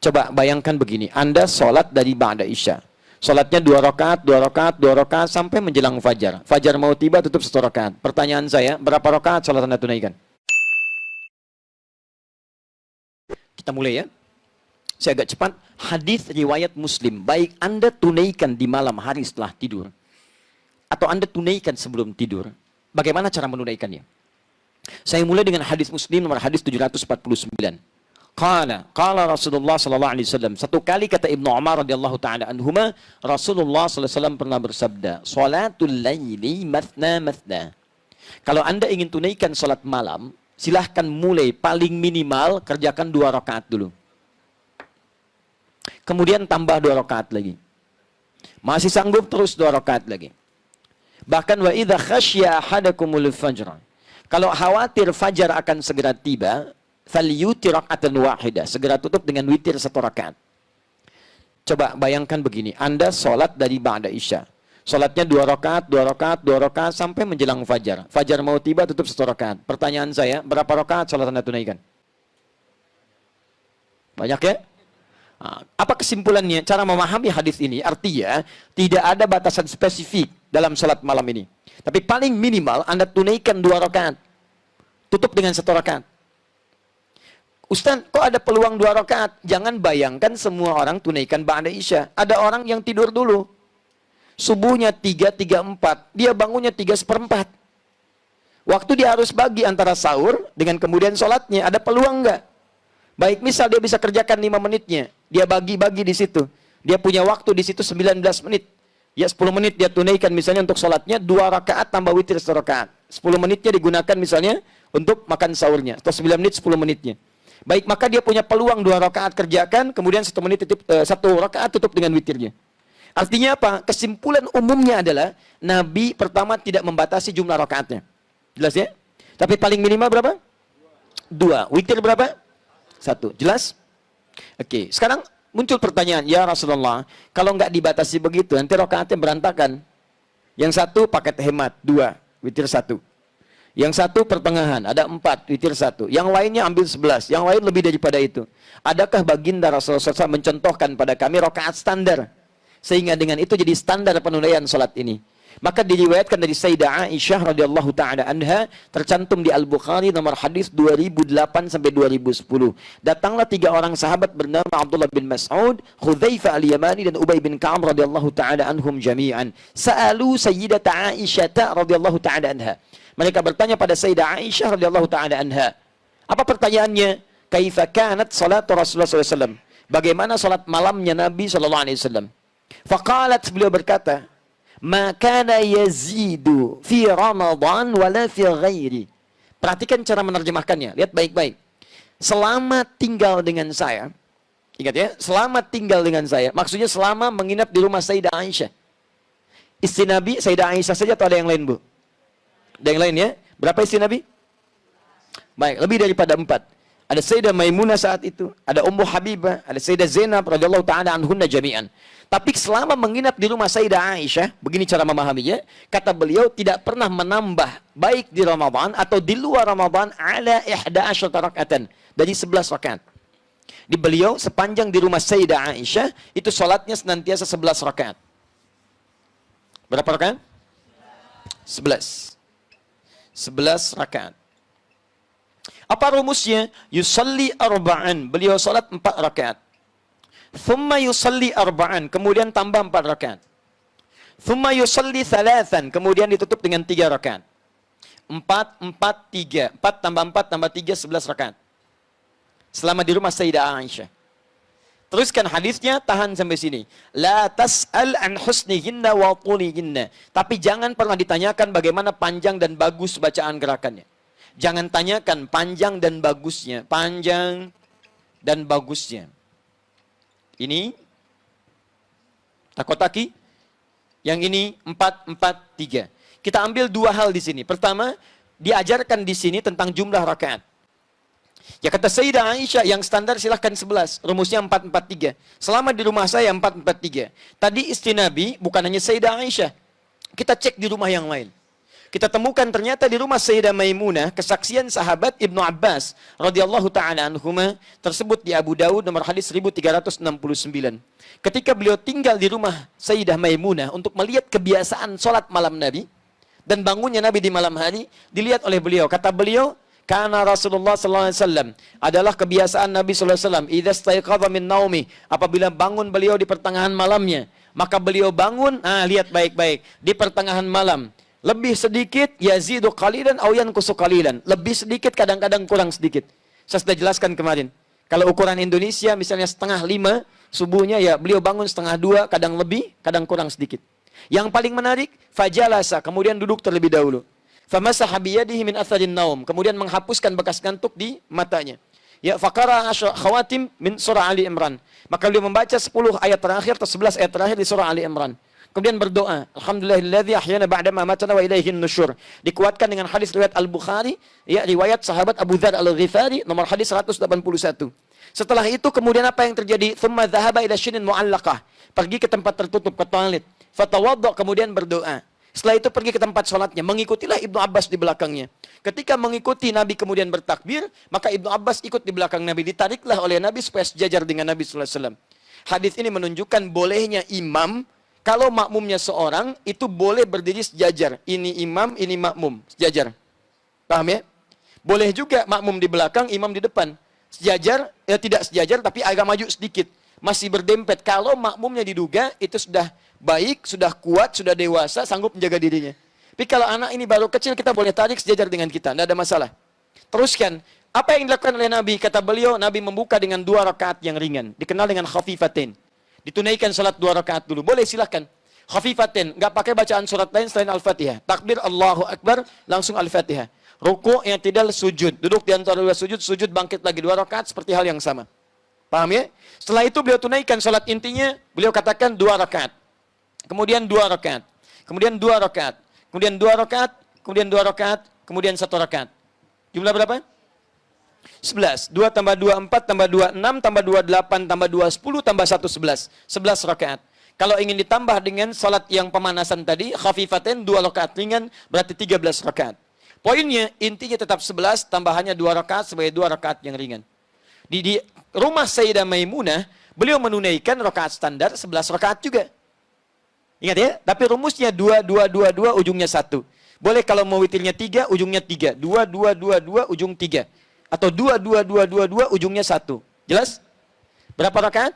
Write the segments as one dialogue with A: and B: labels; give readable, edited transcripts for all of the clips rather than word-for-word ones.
A: Coba bayangkan begini, Anda sholat dari ba'da isya. Sholatnya 2 rakaat, 2 rakaat, 2 rakaat sampai menjelang fajar. Fajar mau tiba tutup 1 rakaat. Pertanyaan saya, berapa rakaat sholat Anda tunaikan? Kita mulai ya. Saya agak cepat. Hadis riwayat Muslim, baik Anda tunaikan di malam hari setelah tidur atau Anda tunaikan sebelum tidur, bagaimana cara menunaikannya? Saya mulai dengan hadis Muslim nomor hadis 749. Qala Rasulullah sallallahu alaihi wasallam. Satu kali kata Ibnu Umar radhiyallahu taala anhuma, Rasulullah sallallahu alaihi wasallam pernah bersabda, "Shalatul laili mathna mathna." Kalau Anda ingin tunaikan salat malam, silahkan mulai paling minimal kerjakan 2 rakaat dulu. Kemudian tambah 2 rakaat lagi. Masih sanggup terus 2 rakaat lagi. Bahkan wa idza khasya ahadakumul fajr. Kalau khawatir fajar akan segera tiba, falyutir raka'atan wahidah, segera tutup dengan witir 1 rakaat. Coba bayangkan begini, Anda sholat dari ba'da isya. Sholatnya 2 rakaat, 2 rakaat, 2 rakaat sampai menjelang fajar. Fajar mau tiba tutup 1 rakaat. Pertanyaan saya, berapa rakaat sholat Anda tunaikan? Banyak ya? Apa kesimpulannya? Cara memahami hadis ini artinya tidak ada batasan spesifik dalam sholat malam ini. Tapi paling minimal Anda tunaikan 2 rakaat. Tutup dengan 1 rakaat. Ustaz, kok ada peluang 2 rakaat? Jangan bayangkan semua orang tunaikan ba'da isya. Ada orang yang tidur dulu. Subuhnya 3:34. Dia bangunnya 3:1/4. Waktu dia harus bagi antara sahur dengan kemudian sholatnya. Ada peluang nggak? Baik, misal dia bisa kerjakan 5 menitnya. Dia bagi-bagi di situ. Dia punya waktu di situ 19 menit. Ya 10 menit dia tunaikan misalnya untuk sholatnya. 2 rakaat tambah witir 1 rakaat. 10 menitnya digunakan misalnya untuk makan sahurnya. Atau 9 menit 10 menitnya. Baik, maka dia punya peluang 2 rakaat kerjakan, kemudian 1 menit 1 rakaat tutup dengan witirnya. Artinya apa? Kesimpulan umumnya adalah Nabi pertama tidak membatasi jumlah rakaatnya. Jelas ya? Tapi paling minimal berapa? 2. Witir berapa? 1. Jelas? Oke, sekarang muncul pertanyaan, ya Rasulullah, kalau nggak dibatasi begitu, nanti rakaatnya berantakan. Yang 1 paket hemat, 2, witir 1. Yang 1 pertengahan, ada 4, witir 1. Yang lainnya ambil 11, yang lain lebih daripada itu. Adakah baginda Rasulullah SAW mencontohkan pada kami rakaat standar? Sehingga dengan itu jadi standar penunaian salat ini. Maka diriwayatkan dari Sayyidah Aisyah radhiyallahu taala anha, tercantum di Al-Bukhari nomor hadis 2008 sampai 2010. Datanglah 3 orang sahabat bernama Abdullah bin Mas'ud, Hudzaifah al-Yamani dan Ubay bin Ka'ab radhiyallahu taala anhum jami'an. Sa'alu Sayyidah Aisyah radhiyallahu taala anha. Mereka bertanya pada Sayyidah Aisyah radhiyallahu taala anha. Apa pertanyaannya? Kaifa kanat salat Rasulullah sallallahu alaihi wasallam? Bagaimana salat malamnya Nabi sallallahu alaihi wasallam? Faqalat, beliau berkata, "Ma kana yazidu fi Ramadan wala fi ghairi." Perhatikan cara menerjemahkannya, lihat baik-baik. Selama tinggal dengan saya, ingat ya, selama tinggal dengan saya, maksudnya selama menginap di rumah Sayyidah Aisyah. Istri Nabi Sayyidah Aisyah saja atau ada yang lain, Bu? Ada yang lain ya? Berapa istri Nabi? Baik, lebih daripada 4. Ada Sayyidah Maimunah saat itu, ada Ummu Habibah, ada Sayyidah Zainab radhiyallahu taala anhunna jami'an. Tapi selama menginap di rumah Sayyidah Aisyah, begini cara memahaminya, kata beliau tidak pernah menambah baik di Ramadan atau di luar Ramadan ala 11 raka'atan, dari 11 rakaat. Di beliau sepanjang di rumah Sayyidah Aisyah itu salatnya senantiasa 11 rakaat. Berapa rakaat? 11. 11 rakaat. Apa rumusnya? Yusalli arba'an. Beliau salat 4 rakaat. Thumma yusalli arba'an. Kemudian tambah 4 rakaat. Thumma yusalli thalathan. Kemudian ditutup dengan 3 rakaat. 4, 4, 3. 4 tambah 4 tambah 3, 11 rakaat. Selama di rumah Sayyidah Aisyah. Teruskan hadisnya, tahan sampai sini. La tas'al an husnihinna wa tulihinna. Tapi jangan pernah ditanyakan bagaimana panjang dan bagus bacaan gerakannya. Jangan tanyakan panjang dan bagusnya. Panjang dan bagusnya. Ini takotaki. Yang ini 4, 4, 3. Kita ambil 2 hal di sini. Pertama, diajarkan di sini tentang jumlah rakaat. Ya kata Sayyidah Aisyah, yang standar silahkan 11. Rumusnya 4, 4, 3. Selama di rumah saya 4, 4, 3. Tadi istri Nabi bukan hanya Sayyidah Aisyah. Kita cek di rumah yang lain. Kita temukan ternyata di rumah Sayyidah Maimunah, kesaksian sahabat Ibnu Abbas radhiyallahu taala anhuma tersebut di Abu Daud nomor hadis 1369. Ketika beliau tinggal di rumah Sayyidah Maimunah untuk melihat kebiasaan sholat malam Nabi dan bangunnya Nabi di malam hari, dilihat oleh beliau. Kata beliau, karena Rasulullah SAW adalah kebiasaan Nabi SAW. Idza staiqadha min naumi, apabila bangun beliau di pertengahan malamnya, maka beliau bangun, lihat baik-baik, di pertengahan malam. Lebih sedikit, yazidu qalilan aw yanqusu qalilan. Lebih sedikit, kadang-kadang kurang sedikit. Saya sudah jelaskan kemarin. Kalau ukuran Indonesia misalnya 4:30 subuhnya, ya beliau bangun 1:30, kadang lebih, kadang kurang sedikit. Yang paling menarik, fajalasa, kemudian duduk terlebih dahulu. Famasaha biyadihi min atharin naum, kemudian menghapuskan bekas ngantuk di matanya. Ya, faqara khawatim min surah Ali Imran. Maka beliau membaca 10 ayat terakhir atau 11 ayat terakhir di surah Ali Imran. Kemudian berdoa, alhamdulillahilladzi ahyana ba'da ma matana wa ilaihin nusyur. Dikuatkan dengan hadis riwayat Al-Bukhari, ya, riwayat sahabat Abu Dzar Al-Ghifari nomor hadis 181. Setelah itu kemudian apa yang terjadi? Tsumma dzahaba ila syinin mu'allaqah. Pergi ke tempat tertutup, ke toilet. Fatawadda, kemudian berdoa. Setelah itu pergi ke tempat sholatnya. Mengikutilah Ibnu Abbas di belakangnya. Ketika mengikuti Nabi kemudian bertakbir, maka Ibnu Abbas ikut di belakang Nabi. Ditariklah oleh Nabi supaya sejajar dengan Nabi SAW. Hadis ini menunjukkan bolehnya imam, kalau makmumnya seorang, itu boleh berdiri sejajar. Ini imam, ini makmum. Sejajar. Paham ya? Boleh juga makmum di belakang, imam di depan. Sejajar, ya tidak sejajar, tapi agak maju sedikit. Masih berdempet. Kalau makmumnya diduga, itu sudah baik, sudah kuat, sudah dewasa, sanggup menjaga dirinya. Tapi kalau anak ini baru kecil, kita boleh tarik sejajar dengan kita. Tidak ada masalah. Teruskan. Apa yang dilakukan oleh Nabi? Kata beliau, Nabi membuka dengan 2 rakaat yang ringan. Dikenal dengan khafifatain. Ditunaikan salat 2 rakaat dulu. Boleh, silahkan. Khafifatain. Nggak pakai bacaan surat lain selain Al-Fatihah. Takbir Allahu Akbar, langsung Al-Fatihah. Ruku' yang tidak sujud. Duduk di antara 2 sujud, sujud bangkit lagi 2 rakaat seperti hal yang sama. Paham ya? Setelah itu beliau tunaikan salat intinya, beliau katakan 2 rakaat. Kemudian 2 rakaat. Kemudian 2 rakaat. Kemudian 2 rakaat. Kemudian 2 rakaat. Kemudian 1 rakaat. Jumlah berapa? 11. 2 tambah 2, 4 tambah 2, 6 tambah 2, 8 tambah 2, 10 tambah 1, 11. 11 rakaat. Kalau ingin ditambah dengan salat yang pemanasan tadi, khafifatain 2 rakaat ringan, berarti 13 rakaat. Poinnya, intinya tetap 11, tambahannya 2 rakaat sebagai 2 rakaat yang ringan. Di rumah Sayyidah Maimunah, beliau menunaikan rakaat standar 11 rakaat juga. Ingat ya, tapi rumusnya 2, 2, 2, 2, ujungnya 1. Boleh kalau mau witirnya 3, ujungnya 3. 2, 2, 2, 2, ujung 3. Atau 2, 2, 2, 2, 2, ujungnya 1. Jelas? Berapa rakaat?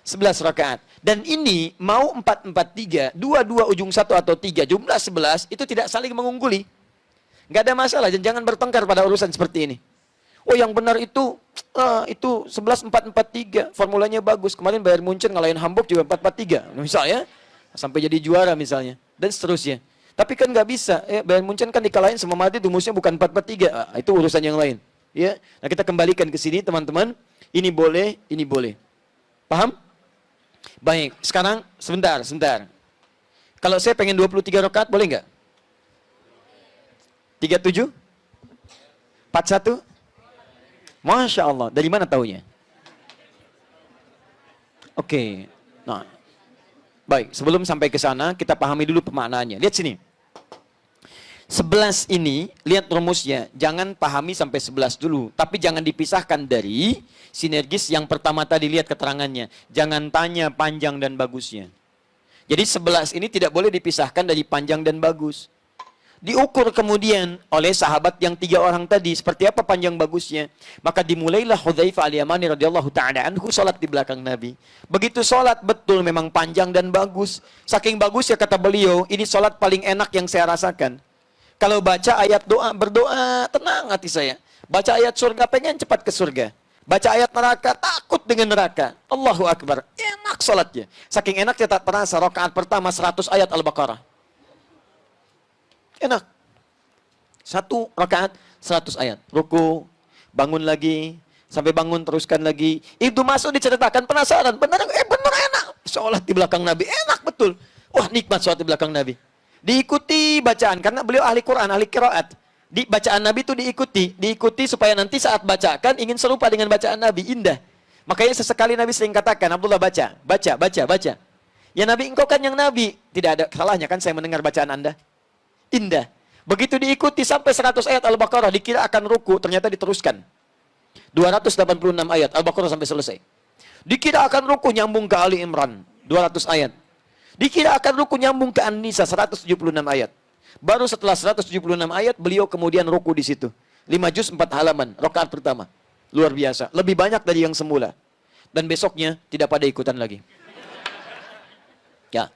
A: 11 rakaat. Dan ini mau 4, 4, 3, 2, 2, ujung 1 atau 3, jumlah 11, itu tidak saling mengungguli. Nggak ada masalah, dan jangan bertengkar pada urusan seperti ini. Oh yang benar itu 11, 4, 4, 3, formulanya bagus. Kemarin Bayern Munchen ngalahin Hamburg juga 4, 4, 3. Misalnya, sampai jadi juara misalnya. Dan seterusnya. Tapi kan nggak bisa. Bayern Munchen kan dikalahin sama Madrid, rumusnya bukan 4, 4, 3. Itu urusan yang lain. Ya, nah kita kembalikan ke sini teman-teman. Ini boleh, ini boleh. Paham? Baik, sekarang sebentar. Kalau saya pengen 23 rakaat boleh nggak? 37? 41? Masya Allah, dari mana taunya? Oke, nah, baik. Sebelum sampai ke sana, kita pahami dulu pemaknaannya. Lihat sini. 11 ini, lihat rumusnya. Jangan pahami sampai 11 dulu. Tapi jangan dipisahkan dari sinergis yang pertama tadi, lihat keterangannya. Jangan tanya panjang dan bagusnya. Jadi 11 ini tidak boleh dipisahkan dari panjang dan bagus. Diukur kemudian oleh sahabat yang 3 orang tadi. Seperti apa panjang bagusnya. Maka dimulailah Hudzaifah al-Yamani radhiyallahu ta'ala anhu salat di belakang Nabi. Begitu salat betul memang panjang dan bagus. Saking bagus ya kata beliau, ini salat paling enak yang saya rasakan. Kalau baca ayat doa, berdoa, tenang hati saya. Baca ayat surga, pengen cepat ke surga. Baca ayat neraka, takut dengan neraka. Allahu Akbar, enak salatnya. Saking enaknya tak terasa, rakaat pertama 100 ayat Al-Baqarah. Enak. 1 rakaat 100 ayat. Ruku, bangun lagi, sampai bangun teruskan lagi. Itu masuk diceritakan, penasaran. Benar enak. Sholat di belakang Nabi, enak betul. Wah nikmat sholat di belakang Nabi. Diikuti bacaan, karena beliau ahli Quran, ahli qiraat. Di bacaan Nabi itu diikuti supaya nanti saat bacakan ingin serupa dengan bacaan Nabi, indah. Makanya sesekali Nabi sering katakan, Abdullah baca. Ya Nabi, engkau kan yang Nabi. Tidak ada salahnya kan saya mendengar bacaan Anda. Indah. Begitu diikuti sampai 100 ayat Al-Baqarah, dikira akan ruku, ternyata diteruskan. 286 ayat Al-Baqarah sampai selesai. Dikira akan ruku, nyambung ke Ali Imran, 200 ayat. Dikira akan ruku, nyambung ke An-Nisa, 176 ayat. Baru setelah 176 ayat, beliau kemudian ruku di situ. 5 juz 4 halaman, rakaat pertama. Luar biasa, lebih banyak dari yang semula. Dan besoknya tidak pada ikutan lagi. Ya.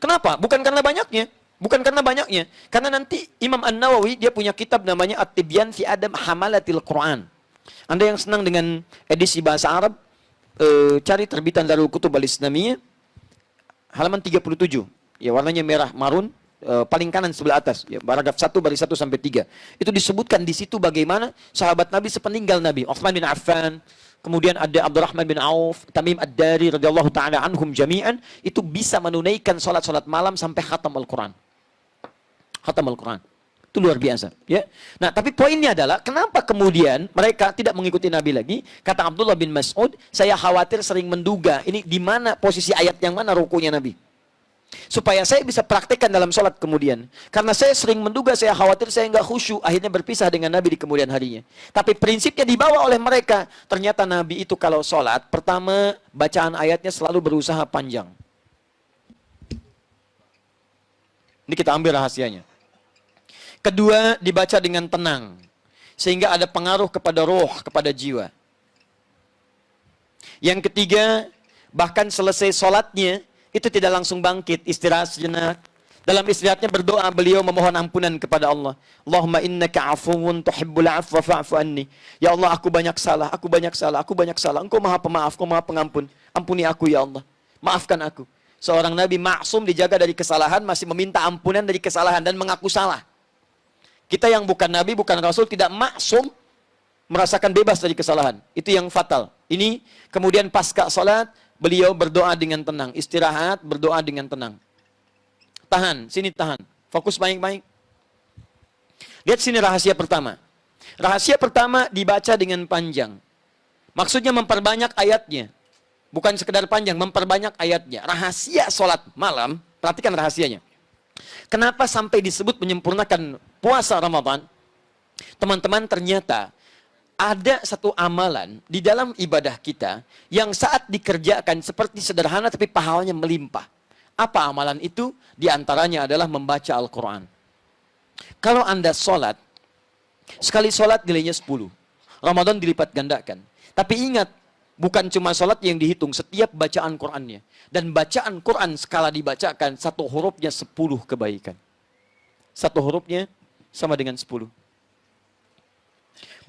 A: Kenapa? Bukan karena banyaknya. Bukan karena banyaknya. Karena nanti Imam An-Nawawi dia punya kitab namanya At-Tibyan fi Adab Hamalatil Quran. Anda yang senang dengan edisi bahasa Arab, cari terbitan Darul Kutub Al-Islamiyah, halaman 37. Ya, warnanya merah marun, paling kanan sebelah atas. Ya, paragraf 1 baris 1 sampai 3. Itu disebutkan di situ bagaimana sahabat Nabi sepeninggal Nabi, Utsman bin Affan, kemudian ada Abdurrahman bin Auf, Tamim Ad-Dari radhiyallahu taala anhum jami'an, itu bisa menunaikan salat-salat malam sampai khatam Al-Quran. Khatam Al-Quran. Itu luar biasa. Ya. Nah, tapi poinnya adalah, kenapa kemudian mereka tidak mengikuti Nabi lagi? Kata Abdullah bin Mas'ud, saya khawatir sering menduga, ini di mana posisi ayat yang mana rukunya Nabi. Supaya saya bisa praktekkan dalam sholat kemudian. Karena saya sering menduga, saya khawatir saya nggak khusyuk, akhirnya berpisah dengan Nabi di kemudian harinya. Tapi prinsipnya dibawa oleh mereka. Ternyata Nabi itu kalau sholat, pertama bacaan ayatnya selalu berusaha panjang. Ini kita ambil rahasianya. Kedua, dibaca dengan tenang. Sehingga ada pengaruh kepada roh, kepada jiwa. Yang ketiga, bahkan selesai sholatnya, itu tidak langsung bangkit, istirahat sejenak. Dalam istirahatnya berdoa, beliau memohon ampunan kepada Allah. Allahumma innaka afuwun tuhibbul afwa fa'fu anni. Ya Allah, aku banyak salah, aku banyak salah, aku banyak salah. Engkau maha pemaaf, engkau maha pengampun. Ampuni aku ya Allah. Maafkan aku. Seorang Nabi maksum dijaga dari kesalahan, masih meminta ampunan dari kesalahan dan mengaku salah. Kita yang bukan Nabi, bukan Rasul, tidak maksum merasakan bebas dari kesalahan. Itu yang fatal. Ini kemudian pasca salat, beliau berdoa dengan tenang. Istirahat, berdoa dengan tenang. Tahan, sini tahan. Fokus baik-baik. Lihat sini rahasia pertama. Rahasia pertama dibaca dengan panjang. Maksudnya memperbanyak ayatnya. Bukan sekedar panjang, memperbanyak ayatnya. Rahasia sholat malam, perhatikan rahasianya. Kenapa sampai disebut menyempurnakan puasa Ramadan? Teman-teman, ternyata ada satu amalan di dalam ibadah kita yang saat dikerjakan seperti sederhana tapi pahalanya melimpah. Apa amalan itu? Di antaranya adalah membaca Al-Quran. Kalau Anda sholat, sekali sholat nilainya 10. Ramadan dilipat gandakan. Tapi ingat, bukan cuma sholat yang dihitung, setiap bacaan Qurannya. Dan bacaan Quran skala dibacakan, satu hurufnya 10 kebaikan. Satu hurufnya sama dengan 10.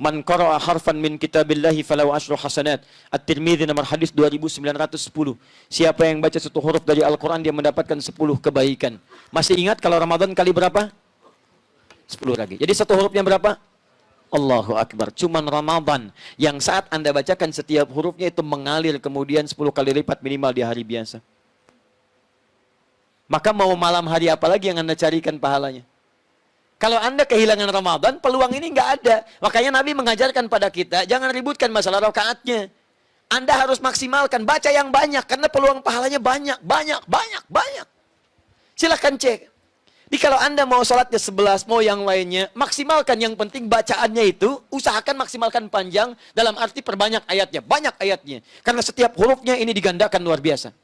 A: Man qara'a harfan min kitabillahi falau asyru hasanat. At-Tirmidzi nomor hadis 2910. Siapa yang baca satu huruf dari Al-Quran, dia mendapatkan 10 kebaikan. Masih ingat kalau Ramadan kali berapa? 10 lagi. Jadi satu hurufnya berapa? Allahu Akbar. Cuman Ramadan yang saat Anda bacakan setiap hurufnya itu mengalir kemudian 10 kali lipat minimal di hari biasa. Maka mau malam hari apa lagi yang Anda carikan pahalanya? Kalau Anda kehilangan Ramadan, peluang ini nggak ada. Makanya Nabi mengajarkan pada kita, jangan ributkan masalah rakaatnya. Anda harus maksimalkan, baca yang banyak, karena peluang pahalanya banyak. Silahkan cek. Jadi kalau Anda mau sholatnya 11, mau yang lainnya, maksimalkan. Yang penting bacaannya itu, usahakan maksimalkan panjang, dalam arti perbanyak ayatnya, banyak ayatnya. Karena setiap hurufnya ini digandakan luar biasa.